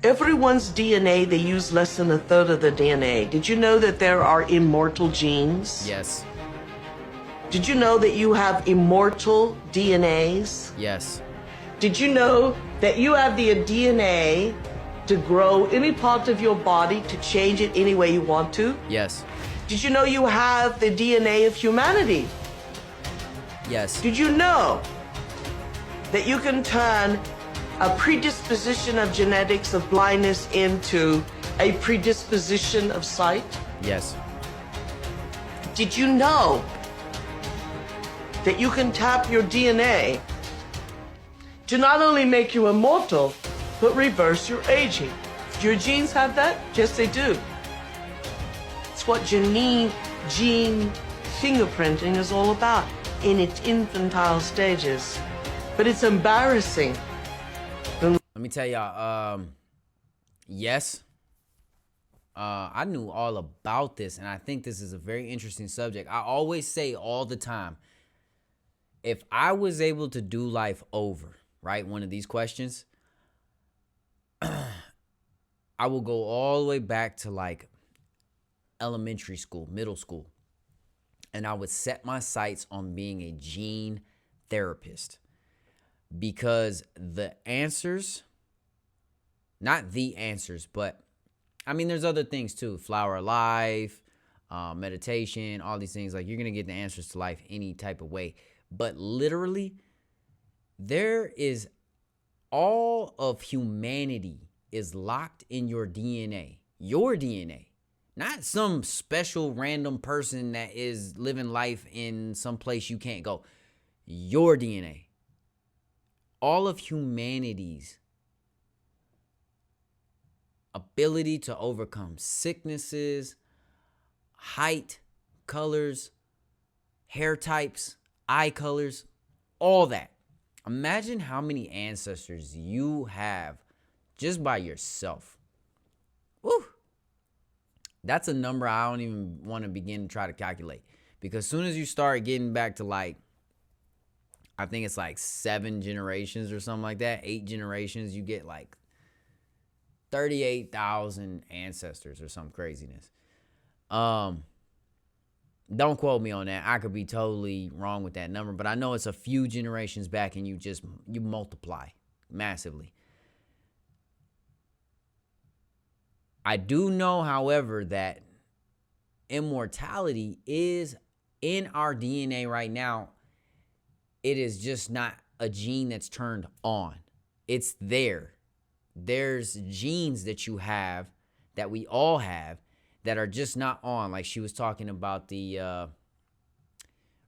Everyone's DNA, they use less than a third of the DNA. Did you know that there are immortal genes? Yes. Did you know that you have immortal DNAs? Yes. Did you know that you have the DNA to grow any part of your body, to change it any way you want to? Yes. Did you know you have the DNA of humanity? Yes. Did you know that you can turn a predisposition of genetics of blindness into a predisposition of sight? Yes. Did you know that you can tap your DNA to not only make you immortal, but reverse your aging? Do your genes have that? Yes, they do. It's what gene fingerprinting is all about in its infantile stages. But it's embarrassing. Let me tell y'all, yes. I knew all about this, and I think this is a very interesting subject. I always say all the time, if I was able to do life over, right, one of these questions, I will go all the way back to like elementary school, middle school, and I would set my sights on being a gene therapist, because the answers, not the answers, but I mean, there's other things too. Flower of life, meditation, all these things. Like, you're going to get the answers to life any type of way. But literally, there is all of humanity is locked in your DNA. Your DNA. Not some special random person that is living life in some place you can't go. Your DNA. All of humanity's ability to overcome sicknesses, height, colors, hair types, eye colors, all that. Imagine how many ancestors you have just by yourself. Woo! That's a number I don't even want to begin to try to calculate. Because as soon as you start getting back to like, I think it's like 7 generations or something like that, 8 generations, you get like 38,000 ancestors or some craziness. Don't quote me on that. I could be totally wrong with that number, but I know it's a few generations back, and you multiply massively. I do know, however, that immortality is in our DNA right now. It is just not a gene that's turned on. It's there. There's genes that you have, that we all have, that are just not on. Like she was talking about the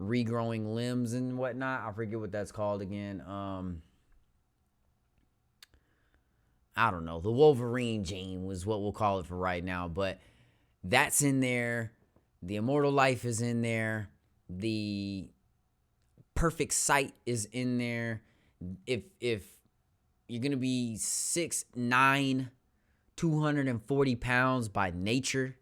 regrowing limbs and whatnot. I forget what that's called again. I don't know. The Wolverine gene was what we'll call it for right now. But that's in there. The immortal life is in there. The perfect sight is in there. If you're going to be 6'9", 240 pounds by nature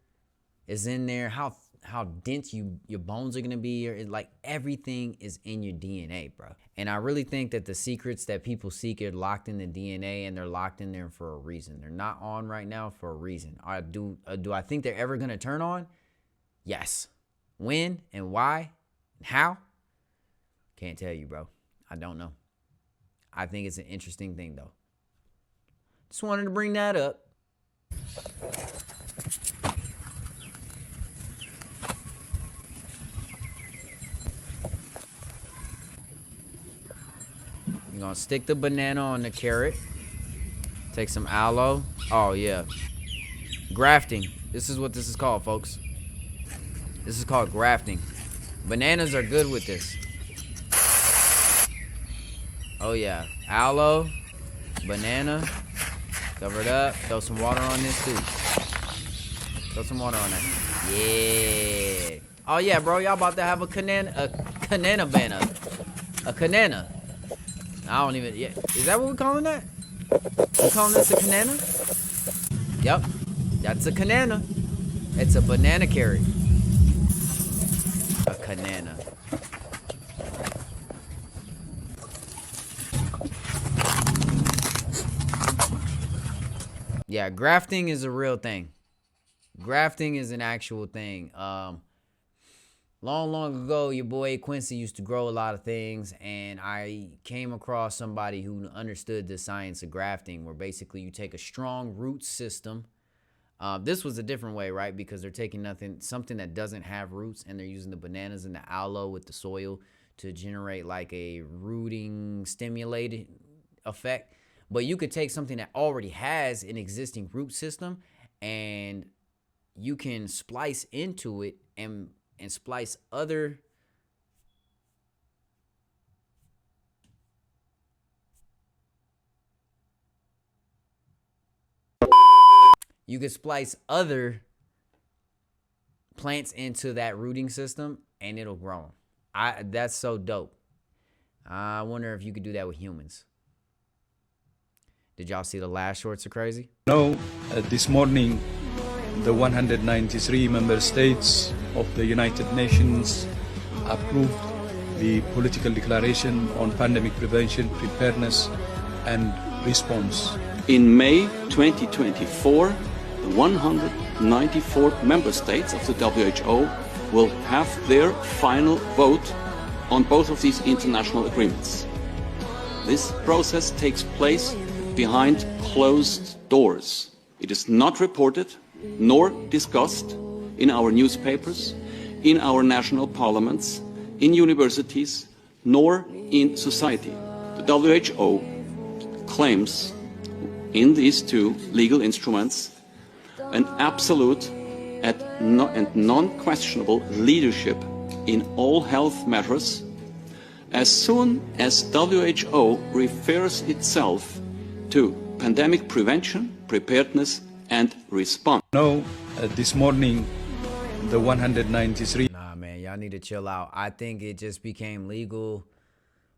is in there. How dense your bones are going to be. Like, everything is in your DNA, bro. And I really think that the secrets that people seek are locked in the DNA, and they're locked in there for a reason. They're not on right now for a reason. Do I think they're ever going to turn on? Yes. When and why and how? Can't tell you, bro. I don't know. I think it's an interesting thing, though. Just wanted to bring that up. You're going to stick the banana on the carrot. Take some aloe. Oh, yeah. Grafting. This is what this is called, folks. This is called grafting. Bananas are good with this. Oh, yeah. Aloe. Banana. Cover it up. Throw some water on this, too. Throw some water on that. Yeah. Oh, yeah, bro. Y'all about to have a canana banana. A canana. I don't even... Yeah. Is that what we're calling that? We're calling this a canana? Yep. That's a canana. It's a banana carrot. A canana. Yeah, grafting is a real thing. Grafting is an actual thing. Long ago, your boy Quincy used to grow a lot of things, and I came across somebody who understood the science of grafting, where basically you take a strong root system. This was a different way, right? Because they're taking something that doesn't have roots, and they're using the bananas and the aloe with the soil to generate like a rooting stimulated effect. But you could take something that already has an existing root system, and you can splice into it and splice other plants into that rooting system, and it'll grow them. That's so dope. I wonder if you could do that with humans. Did y'all see the last Shorts Are Crazy? This morning, the 193 member states of the United Nations approved the political declaration on pandemic prevention, preparedness, and response. In May 2024, the 194 member states of the WHO will have their final vote on both of these international agreements. This process takes place behind closed doors. It is not reported nor discussed in our newspapers, in our national parliaments, in universities, nor in society. The WHO claims in these two legal instruments an absolute and non-questionable leadership in all health matters as soon as WHO refers itself to pandemic prevention, preparedness, and response. This morning, the 193... Nah, man, y'all need to chill out. I think it just became legal,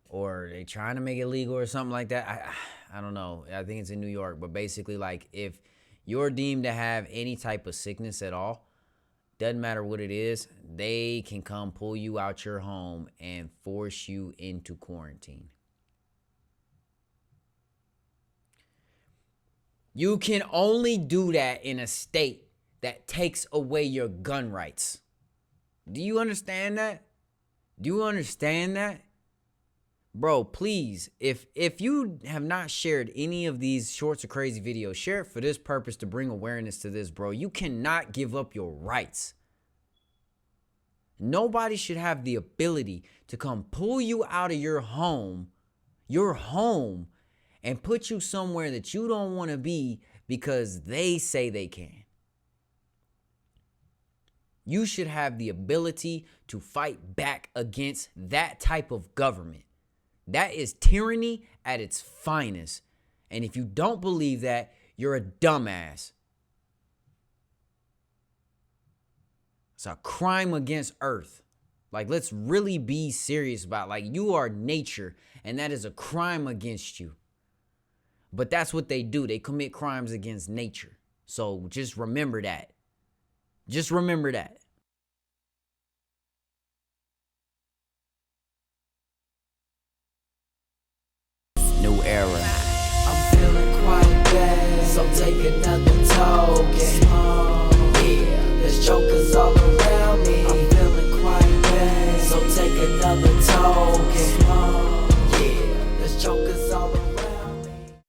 or they trying to make it legal or something like that. I don't know. I think it's in New York, but basically, like, if you're deemed to have any type of sickness at all, doesn't matter what it is, they can come pull you out your home and force you into quarantine. You can only do that in a state that takes away your gun rights. Do you understand that? Do you understand that? Bro, please, if you have not shared any of these Shorts Are Crazy videos, share it for this purpose, to bring awareness to this, bro. You cannot give up your rights. Nobody should have the ability to come pull you out of your home, and put you somewhere that you don't want to be because they say they can. You should have the ability to fight back against that type of government. That is tyranny at its finest. And if you don't believe that, you're a dumbass. It's a crime against Earth. Like, let's really be serious about it. Like, you are nature, and that is a crime against you. But that's what they do. They commit crimes against nature. So just remember that. Just remember that. New era. I'm feeling quite bad, so take another token.